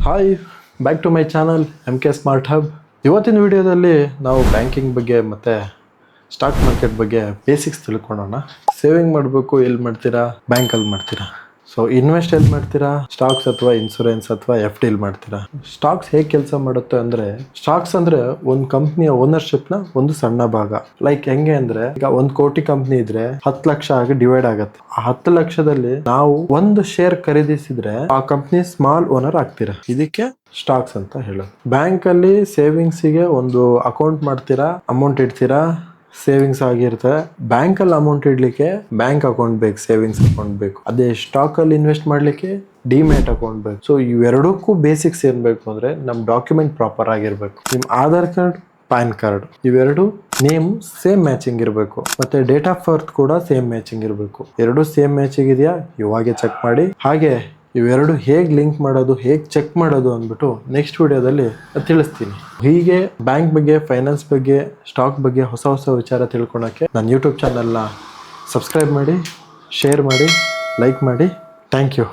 Hi, back to my channel MK smart hub. ಇವತ್ತಿನ ವಿಡಿಯೋದಲ್ಲಿ ನಾವು ಬ್ಯಾಂಕಿಂಗ್ ಬಗ್ಗೆ ಮತ್ತು ಸ್ಟಾಕ್ ಮಾರ್ಕೆಟ್ ಬಗ್ಗೆ ಬೇಸಿಕ್ಸ್ ತಿಳ್ಕೊಳ್ಳೋಣ. ಸೇವಿಂಗ್ ಮಾಡಬೇಕು ಎಲ್ಲಿ ಮಾಡ್ತೀರಾ? ಬ್ಯಾಂಕಲ್ಲಿ ಮಾಡ್ತೀರಾ. ಸೊ ಇನ್ವೆಸ್ಟ್ ಎಲ್ಲಿ ಮಾಡ್ತೀರಾ? ಸ್ಟಾಕ್ಸ್ ಅಥವಾ ಇನ್ಸೂರೆನ್ಸ್ ಅಥವಾ FD ಮಾಡ್ತೀರಾ. ಸ್ಟಾಕ್ಸ್ ಹೇಗೆ ಕೆಲಸ ಮಾಡುತ್ತೆ ಅಂದರೆ, ಸ್ಟಾಕ್ಸ್ ಅಂದರೆ ಒಂದು ಕಂಪ್ನಿಯ ಓನರ್ಶಿಪ್ನ ಒಂದು ಸಣ್ಣ ಭಾಗ. ಲೈಕ್ ಹೆಂಗೆ ಅಂದರೆ, ಈಗ 1 ಕೋಟಿ ಕಂಪ್ನಿ ಇದ್ರೆ 10 ಲಕ್ಷ ಆಗಿ ಡಿವೈಡ್ ಆಗುತ್ತೆ. ಆ 10 ಲಕ್ಷದಲ್ಲಿ ನಾವು ಒಂದು ಶೇರ್ ಖರೀದಿಸಿದ್ರೆ ಆ ಕಂಪ್ನಿ ಸ್ಮಾಲ್ ಓನರ್ ಆಗ್ತೀರಾ. ಇದಕ್ಕೆ ಸ್ಟಾಕ್ಸ್ ಅಂತ ಹೇಳೋದು. ಬ್ಯಾಂಕ್ ಅಲ್ಲಿ ಸೇವಿಂಗ್ಸಿಗೆ ಒಂದು ಅಕೌಂಟ್ ಮಾಡ್ತೀರಾ, ಅಮೌಂಟ್ ಇಡ್ತೀರಾ, ಸೇವಿಂಗ್ಸ್ ಆಗಿರುತ್ತೆ. ಬ್ಯಾಂಕ್ ಅಲ್ಲಿ ಅಮೌಂಟ್ ಇಡ್ಲಿಕ್ಕೆ ಬ್ಯಾಂಕ್ ಅಕೌಂಟ್ ಬೇಕು, ಸೇವಿಂಗ್ಸ್ ಅಕೌಂಟ್ ಬೇಕು. ಅದೇ ಸ್ಟಾಕ್ ಅಲ್ಲಿ ಇನ್ವೆಸ್ಟ್ ಮಾಡ್ಲಿಕ್ಕೆ ಡಿಮ್ಯಾಟ್ ಅಕೌಂಟ್ ಬೇಕು. ಸೊ ಇವೆರಡಕ್ಕೂ ಬೇಸಿಕ್ಸ್ ಏನ್ ಬೇಕು ಅಂದ್ರೆ, ನಮ್ ಡಾಕ್ಯುಮೆಂಟ್ ಪ್ರಾಪರ್ ಆಗಿರ್ಬೇಕು. ನಿಮ್ ಆಧಾರ್ ಕಾರ್ಡ್, ಪ್ಯಾನ್ ಕಾರ್ಡ್ ಇವೆರಡು ನೇಮ್ ಸೇಮ್ ಮ್ಯಾಚಿಂಗ್ ಇರಬೇಕು. ಮತ್ತೆ ಡೇಟ್ ಆಫ್ ಬರ್ತ್ ಕೂಡ ಸೇಮ್ ಮ್ಯಾಚಿಂಗ್ ಇರಬೇಕು. ಎರಡು ಸೇಮ್ ಮ್ಯಾಚಿಂಗ್ ಇದೆಯಾ ಇವಾಗೆ ಚೆಕ್ ಮಾಡಿ. ಹಾಗೆ ಇವೆರಡು ಹೇಗೆ ಲಿಂಕ್ ಮಾಡೋದು, ಹೇಗೆ ಚೆಕ್ ಮಾಡೋದು ಅಂದ್ಬಿಟ್ಟು ನೆಕ್ಸ್ಟ್ ವಿಡಿಯೋದಲ್ಲಿ ತಿಳಿಸ್ತೀನಿ. ಹೀಗೆ ಬ್ಯಾಂಕ್ ಬಗ್ಗೆ, ಫೈನಾನ್ಸ್ ಬಗ್ಗೆ, ಸ್ಟಾಕ್ ಬಗ್ಗೆ ಹೊಸ ವಿಚಾರ ತಿಳ್ಕೊಳಕ್ಕೆ ನನ್ನ ಯೂಟ್ಯೂಬ್ ಚಾನಲ್ನ ಸಬ್ಸ್ಕ್ರೈಬ್ ಮಾಡಿ, ಶೇರ್ ಮಾಡಿ, ಲೈಕ್ ಮಾಡಿ. Thank you.